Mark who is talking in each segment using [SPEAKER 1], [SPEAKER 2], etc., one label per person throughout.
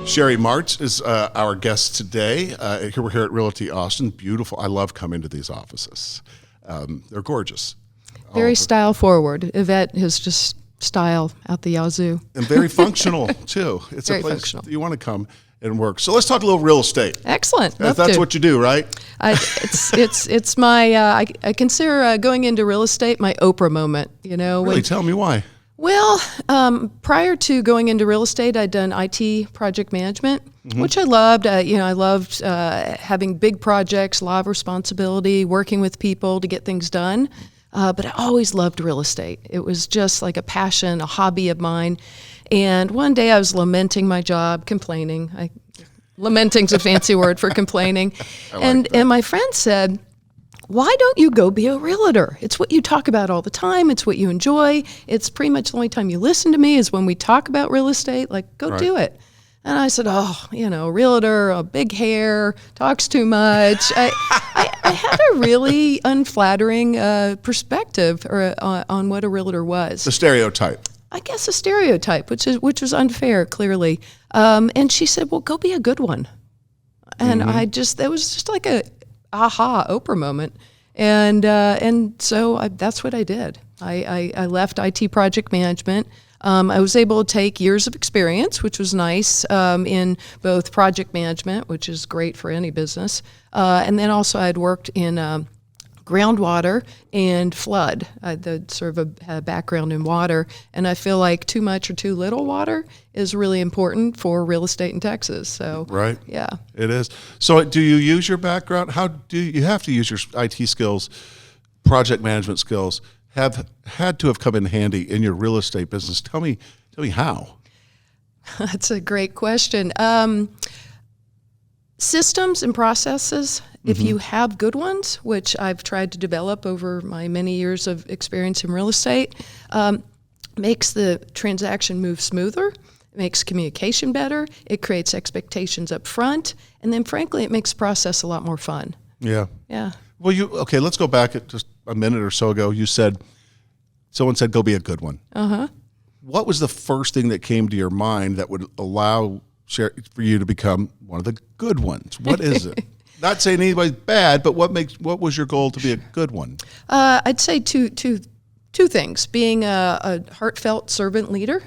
[SPEAKER 1] Cheri Martz is our guest today. We're here at Realty Austin. Beautiful. I love coming to these offices. They're gorgeous.
[SPEAKER 2] Very style forward. Yvette has just style out the yazoo.
[SPEAKER 1] And very functional, too. It's
[SPEAKER 2] Very
[SPEAKER 1] a place
[SPEAKER 2] functional.
[SPEAKER 1] you want to come and work. So let's talk a little real estate.
[SPEAKER 2] Excellent.
[SPEAKER 1] That's what you do, right?
[SPEAKER 2] It's my, I consider going into real estate my Oprah moment, you know.
[SPEAKER 1] Really? Tell me why.
[SPEAKER 2] Well, prior to going into real estate, I'd done IT project management, which I loved. I loved having big projects, a lot of responsibility, working with people to get things done. But I always loved real estate. It was just like a passion, a hobby of mine. And one day I was lamenting my job, complaining. Lamenting's a fancy word for complaining. And my friend said, "Why don't you go be a realtor? It's what you talk about all the time. It's what you enjoy. It's pretty much the only time you listen to me is when we talk about real estate. Like, go do it." And I said, realtor, big hair, talks too much. I had a really unflattering perspective on what a realtor was.
[SPEAKER 1] The stereotype.
[SPEAKER 2] I guess a stereotype, which was unfair, clearly. And she said, "Well, go be a good one." And that was just like a aha Oprah moment. And so that's what I did. I left IT project management. I was able to take years of experience, which was nice, in both project management, which is great for any business, and then also I'd worked in groundwater and flood. I had sort of a background in water, and I feel like too much or too little water is really important for real estate in Texas. So,
[SPEAKER 1] right,
[SPEAKER 2] yeah,
[SPEAKER 1] it is. So, do you use your background? How do you have to use your IT skills, project management skills? Have had to have come in handy in your real estate business. Tell me how.
[SPEAKER 2] That's a great question. Systems and processes, if you have good ones, which I've tried to develop over my many years of experience in real estate, makes the transaction move smoother, it makes communication better, it creates expectations up front, and then frankly, it makes the process a lot more fun.
[SPEAKER 1] Yeah.
[SPEAKER 2] Yeah.
[SPEAKER 1] Well, let's go back at just a minute or so ago. You said, someone said, go be a good one. Uh-huh. What was the first thing that came to your mind that would allow for you to become one of the good ones? What is it? Not saying anybody's bad, but what was your goal to be a good one?
[SPEAKER 2] I'd say two things. Being a heartfelt servant leader,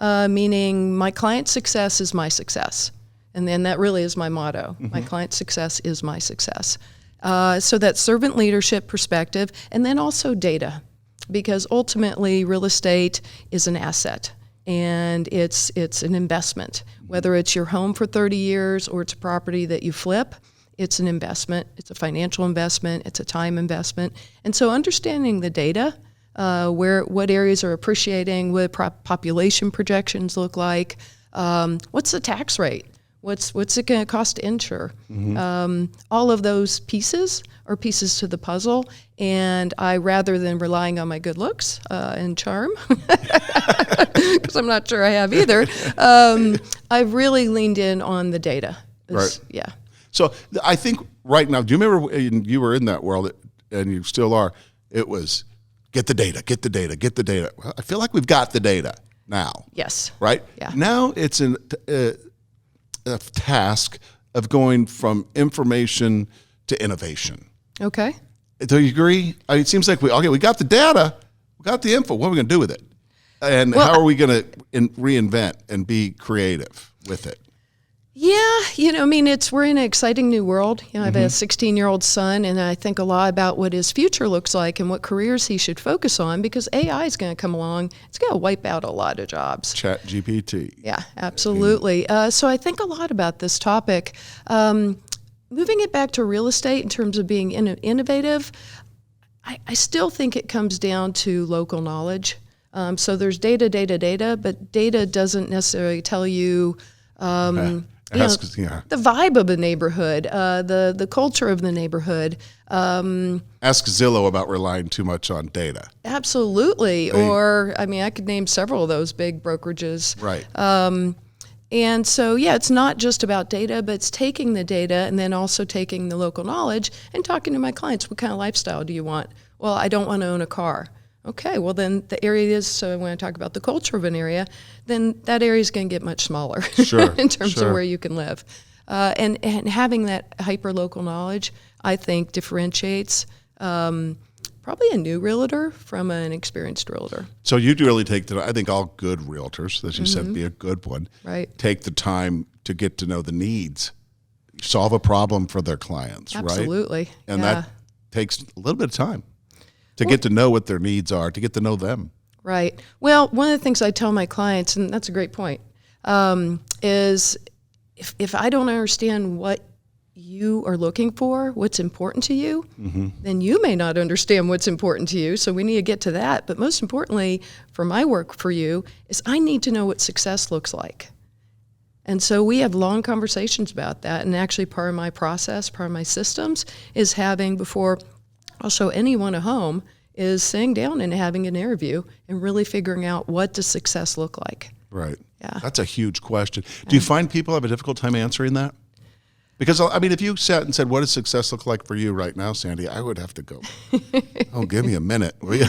[SPEAKER 2] meaning my client's success is my success. And then that really is my motto. My client's success is my success. So that servant leadership perspective, and then also data, because ultimately real estate is an asset and it's an investment. Whether it's your home for 30 years or it's a property that you flip, it's an investment. It's a financial investment. It's a time investment. And so understanding the data, what areas are appreciating, what population projections look like, what's the tax rate? What's it going to cost to insure? All of those pieces are pieces to the puzzle, and I, rather than relying on my good looks and charm, because I'm not sure I have either, I've really leaned in on the data.
[SPEAKER 1] Right.
[SPEAKER 2] Yeah.
[SPEAKER 1] So I think right now, do you remember when you were in that world, and you still are, it was get the data, get the data, get the data. Well, I feel like we've got the data now.
[SPEAKER 2] Yes.
[SPEAKER 1] Right?
[SPEAKER 2] Yeah.
[SPEAKER 1] Now it's a task of going from information to innovation.
[SPEAKER 2] Okay.
[SPEAKER 1] Do you agree? It seems like we got the data, we got the info. What are we going to do with it? And how are we going to reinvent and be creative with it?
[SPEAKER 2] Yeah, we're in an exciting new world. I have a 16-year-old son, and I think a lot about what his future looks like and what careers he should focus on, because AI is going to come along. It's going to wipe out a lot of jobs.
[SPEAKER 1] ChatGPT.
[SPEAKER 2] Yeah, absolutely. So I think a lot about this topic. Moving it back to real estate in terms of being innovative, I still think it comes down to local knowledge. So there's data, but data doesn't necessarily tell you the vibe of a neighborhood, the culture of the neighborhood.
[SPEAKER 1] Ask Zillow about relying too much on data.
[SPEAKER 2] Absolutely. I could name several of those big brokerages.
[SPEAKER 1] Right.
[SPEAKER 2] And so, it's not just about data, but it's taking the data and then also taking the local knowledge and talking to my clients. What kind of lifestyle do you want? Well, I don't want to own a car. Okay, well then the area is, so when I talk about the culture of an area, then that area is going to get much smaller
[SPEAKER 1] Sure,
[SPEAKER 2] in terms
[SPEAKER 1] sure.
[SPEAKER 2] of where you can live. And having that hyper-local knowledge, I think, differentiates probably a new realtor from an experienced realtor.
[SPEAKER 1] So you do really take I think all good realtors, as you said, be a good one,
[SPEAKER 2] Right.
[SPEAKER 1] take the time to get to know the needs, solve a problem for their clients, right?
[SPEAKER 2] Absolutely.
[SPEAKER 1] And
[SPEAKER 2] yeah.
[SPEAKER 1] that takes a little bit of time to get to know what their needs are, to get to know them.
[SPEAKER 2] Right. Well, one of the things I tell my clients, and that's a great point, is if I don't understand what you are looking for, what's important to you, then you may not understand what's important to you. So we need to get to that. But most importantly, for my work for you, is I need to know what success looks like. And so we have long conversations about that. And actually part of my process, part of my systems is having, before I'll show anyone a home, is sitting down and having an interview and really figuring out what does success look like.
[SPEAKER 1] Right.
[SPEAKER 2] Yeah.
[SPEAKER 1] That's a huge question. Do you find people have a difficult time answering that? Because, I mean, if you sat and said, what does success look like for you right now, Sandy, I would have to go, oh, give me a minute. Will you?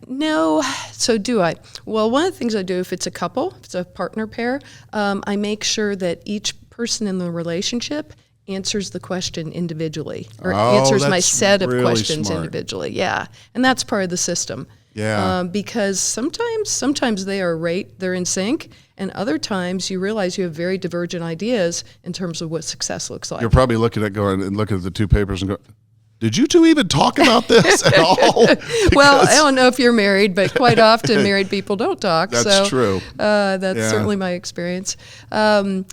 [SPEAKER 2] No, so do I. Well, one of the things I do, if it's a couple, if it's a partner pair, I make sure that each person in the relationship answers the question individually, or answers my
[SPEAKER 1] that's
[SPEAKER 2] set of
[SPEAKER 1] really
[SPEAKER 2] questions
[SPEAKER 1] smart.
[SPEAKER 2] individually. Yeah, and that's part of the system.
[SPEAKER 1] Yeah.
[SPEAKER 2] Because sometimes they are they're in sync, and other times you realize you have very divergent ideas in terms of what success looks like.
[SPEAKER 1] You're probably looking at the two papers and go, did you two even talk about this at all?
[SPEAKER 2] Well, I don't know if you're married, but quite often married people don't talk.
[SPEAKER 1] That's true.
[SPEAKER 2] That's
[SPEAKER 1] Yeah.
[SPEAKER 2] certainly my experience. So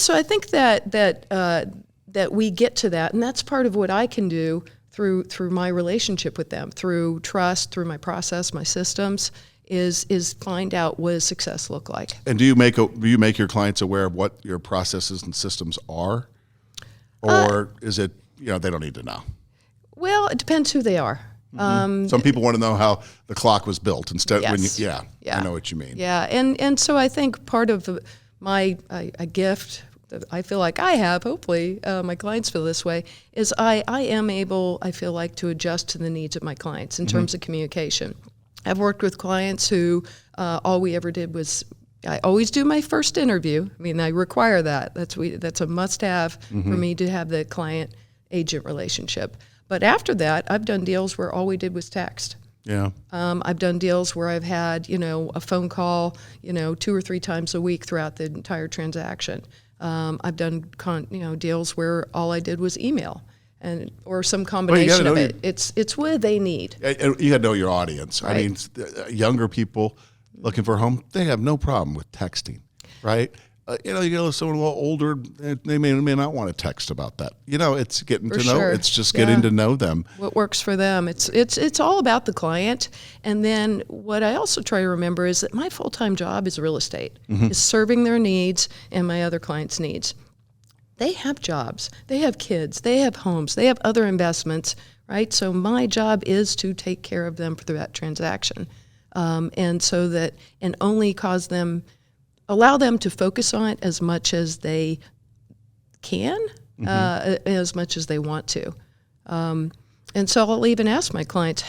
[SPEAKER 2] I think that we get to that, and that's part of what I can do through my relationship with them, through trust, through my process, my systems, is find out what does success look like.
[SPEAKER 1] And do you make your clients aware of what your processes and systems are? Or is it, they don't need to know?
[SPEAKER 2] Well, it depends who they are.
[SPEAKER 1] Some people want to know how the clock was built instead.
[SPEAKER 2] Yes.
[SPEAKER 1] Yeah,
[SPEAKER 2] Yeah.
[SPEAKER 1] I know what you mean.
[SPEAKER 2] Yeah, and so I think part of my a gift that I feel like I have, hopefully my clients feel this way, is I am able, I feel like, to adjust to the needs of my clients in terms of communication. I've worked with clients who all we ever did was, I always do my first interview. I mean, I require that. That's a must-have for me to have the client-agent relationship. But after that, I've done deals where all we did was text.
[SPEAKER 1] Yeah.
[SPEAKER 2] I've done deals where I've had, a phone call, 2 or 3 times a week throughout the entire transaction. I've done, deals where all I did was email, or some combination of it. It's what they need.
[SPEAKER 1] And you got to know your audience.
[SPEAKER 2] Right.
[SPEAKER 1] I mean, younger people looking for a home, they have no problem with texting, right? You get someone a little older, they may not want to text about that. It's getting
[SPEAKER 2] For
[SPEAKER 1] to know.
[SPEAKER 2] sure.
[SPEAKER 1] It's just getting to know them.
[SPEAKER 2] What works for them. It's all about the client. And then what I also try to remember is that my full-time job is real estate, is serving their needs and my other clients' needs. They have jobs, they have kids, they have homes, they have other investments, right? So my job is to take care of them through that transaction. And only allow them to focus on it as much as they can, as much as they want to. And so I'll even ask my clients,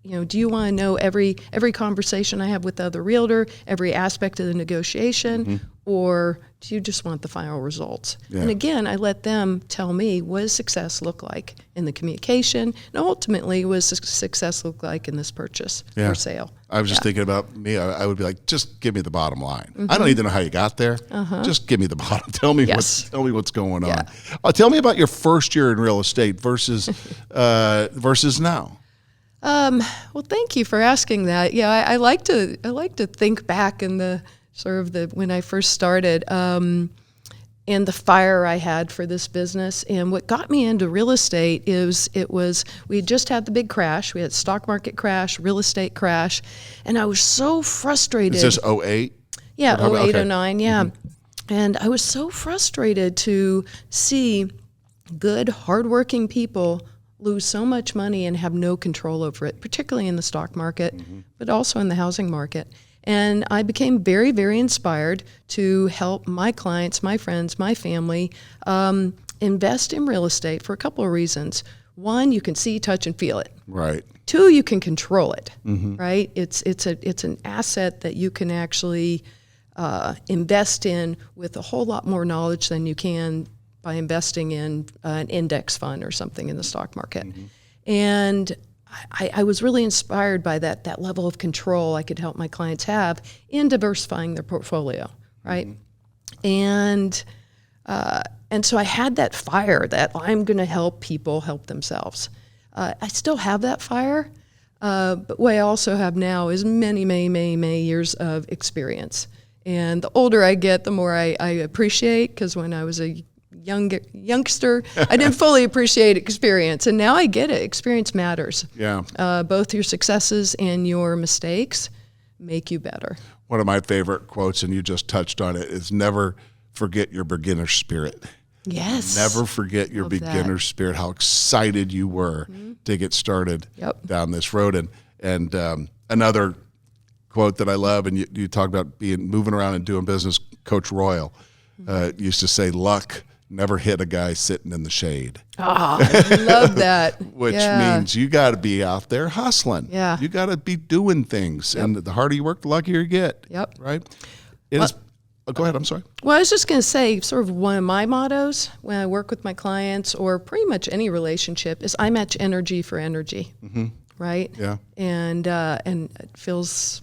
[SPEAKER 2] do you want to know every conversation I have with the other realtor, every aspect of the negotiation, or do you just want the final results?
[SPEAKER 1] Yeah.
[SPEAKER 2] And again, I let them tell me, what does success look like in the communication, and ultimately, what does success look like in this purchase or sale?
[SPEAKER 1] I was just thinking about me. I would be like, just give me the bottom line. I don't need to know how you got there. Just give me the bottom. Tell me what's going on. Tell me about your first year in real estate versus now.
[SPEAKER 2] Well, thank you for asking that. Yeah, I like to think back in the when I first started, and the fire I had for this business. And what got me into real estate we had just had the big crash. We had stock market crash, real estate crash, and I was so frustrated.
[SPEAKER 1] Is this 08?
[SPEAKER 2] Yeah, 08,
[SPEAKER 1] okay.
[SPEAKER 2] 09, yeah. And I was so frustrated to see good, hardworking people lose so much money and have no control over it, particularly in the stock market, but also in the housing market. And I became very, very inspired to help my clients, my friends, my family invest in real estate for a couple of reasons. One, you can see, touch, and feel it.
[SPEAKER 1] Right.
[SPEAKER 2] Two, you can control it, right? It's an asset that you can actually invest in with a whole lot more knowledge than you can by investing in an index fund or something in the stock market. And I was really inspired by that level of control I could help my clients have in diversifying their portfolio, right? And so I had that fire that I'm going to help people help themselves. I still have that fire, but what I also have now is many, many, many, many years of experience. And the older I get, the more I appreciate, because when I was a youngster, I didn't fully appreciate experience, and now I get it. Experience matters.
[SPEAKER 1] Yeah.
[SPEAKER 2] Both your successes and your mistakes make you better.
[SPEAKER 1] One of my favorite quotes, and you just touched on it, is never forget your beginner spirit.
[SPEAKER 2] Yes.
[SPEAKER 1] Never forget your beginner spirit, how excited you were to get started down this road. And another quote that I love, and you talk about moving around and doing business, Coach Royal used to say, luck never hit a guy sitting in the shade.
[SPEAKER 2] I love that.
[SPEAKER 1] Which means you got to be out there hustling.
[SPEAKER 2] Yeah.
[SPEAKER 1] You got to be doing things. And the harder you work, the luckier you get.
[SPEAKER 2] Yep.
[SPEAKER 1] Right? Go ahead. I'm sorry.
[SPEAKER 2] Well, I was just going to say, sort of one of my mottos when I work with my clients, or pretty much any relationship, is I match energy for energy. Right?
[SPEAKER 1] Yeah.
[SPEAKER 2] And it feels,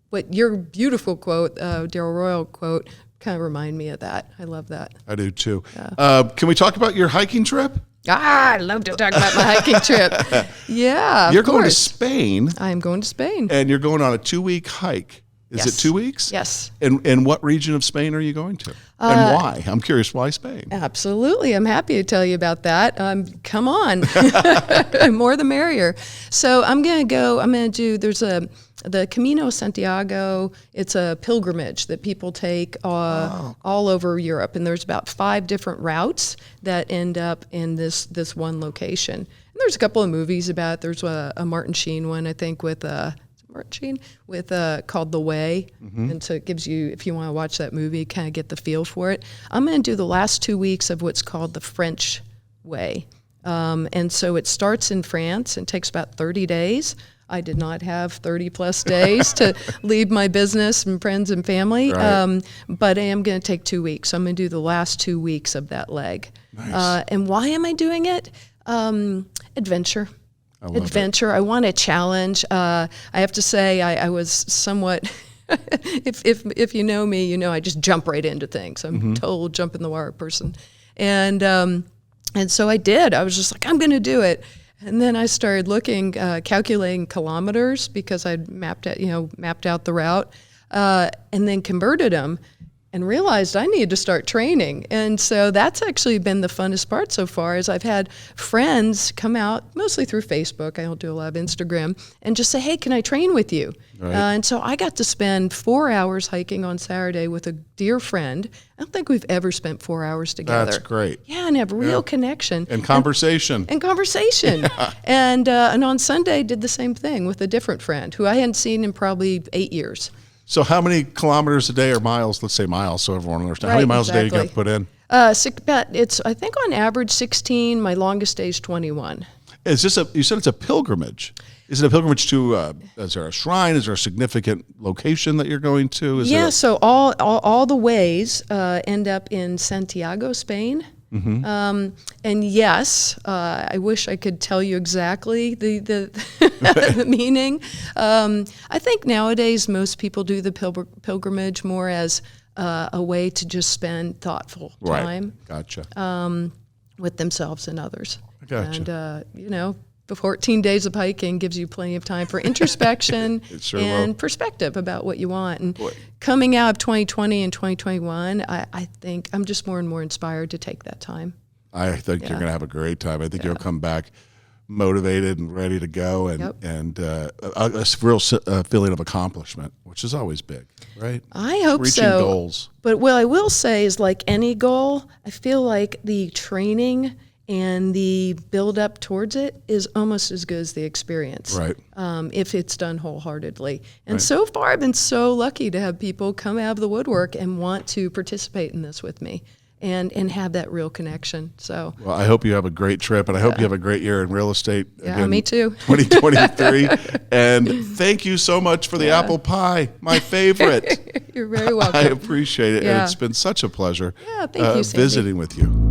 [SPEAKER 2] what your beautiful quote, Darryl Royal quote, kind of remind me of that. I love that.
[SPEAKER 1] I do too. Can we talk about your hiking trip?
[SPEAKER 2] I love to talk about my hiking trip. Yeah,
[SPEAKER 1] You're going to Spain.
[SPEAKER 2] I'm going to Spain.
[SPEAKER 1] And you're going on a 2-week hike. Is it 2 weeks?
[SPEAKER 2] Yes.
[SPEAKER 1] And what region of Spain are you going to? And why? I'm curious, why Spain?
[SPEAKER 2] Absolutely. I'm happy to tell you about that. Come on. More the merrier. So I'm going to do, there's the Camino Santiago. It's a pilgrimage that people take all over Europe. And there's about 5 different routes that end up in this one location. And there's a couple of movies about it. There's a Martin Sheen one, I think, with called The Way, and so it gives you, if you want to watch that movie, kind of get the feel for it. I'm going to do the last 2 weeks of what's called the French Way, and so it starts in France and takes about 30 days. I did not have 30 plus days to leave my business and friends and family, but I am going to take 2 weeks. So I'm going to do the last 2 weeks of that leg.
[SPEAKER 1] Nice.
[SPEAKER 2] And why am I doing it? Adventure. I want a challenge. I have to say, I was somewhat. if you know me, you know I just jump right into things. I'm a total jump in the wire person, and so I did. I was just like, I'm going to do it, and then I started looking, calculating kilometers because I'd mapped out the route, and then converted them. And realized I needed to start training. And so that's actually been the funnest part so far, is I've had friends come out, mostly through Facebook, I don't do a lot of Instagram, and just say, hey, can I train with you? Right. And so I got to spend 4 hours hiking on Saturday with a dear friend. I don't think we've ever spent 4 hours together.
[SPEAKER 1] That's great.
[SPEAKER 2] Yeah, and have real connection.
[SPEAKER 1] And conversation.
[SPEAKER 2] And conversation. Yeah. And on Sunday, did the same thing with a different friend who I hadn't seen in probably 8 years.
[SPEAKER 1] So how many kilometers a day or miles? Let's say miles, so everyone understands. How many miles a day you got to put in?
[SPEAKER 2] It's I think on average 16. My longest day is 21.
[SPEAKER 1] Is this you said it's a pilgrimage? Is it a pilgrimage to? Is there a shrine? Is there a significant location that you're going to?
[SPEAKER 2] So all the ways end up in Santiago, Spain. And yes, I wish I could tell you exactly the the meaning. I think nowadays most people do the pilgrimage more as a way to just spend thoughtful time.
[SPEAKER 1] Gotcha.
[SPEAKER 2] With themselves and others.
[SPEAKER 1] Gotcha.
[SPEAKER 2] And the 14 days of hiking gives you plenty of time for introspection and perspective about what you want. And coming out of 2020 and 2021, I think I'm just more and more inspired to take that time.
[SPEAKER 1] I think you're going to have a great time. I think you'll come back motivated and ready to go, and a real feeling of accomplishment, which is always big, right?
[SPEAKER 2] I hope
[SPEAKER 1] Reaching
[SPEAKER 2] so.
[SPEAKER 1] Goals.
[SPEAKER 2] But what I will say is, like any goal, I feel like the training and the build up towards it is almost as good as the experience,
[SPEAKER 1] right?
[SPEAKER 2] If it's done wholeheartedly. And so far, I've been so lucky to have people come out of the woodwork and want to participate in this with me. and have that real connection. So,
[SPEAKER 1] Well, I hope you have a great trip, and I hope you have a great year in real estate.
[SPEAKER 2] yeah,
[SPEAKER 1] again,
[SPEAKER 2] me too.
[SPEAKER 1] 2023. And thank you so much for the apple pie, my favorite.
[SPEAKER 2] You're very welcome.
[SPEAKER 1] I appreciate it. And
[SPEAKER 2] Yeah.
[SPEAKER 1] it's been such a pleasure
[SPEAKER 2] Yeah, thank you, Sandy.
[SPEAKER 1] visiting with you.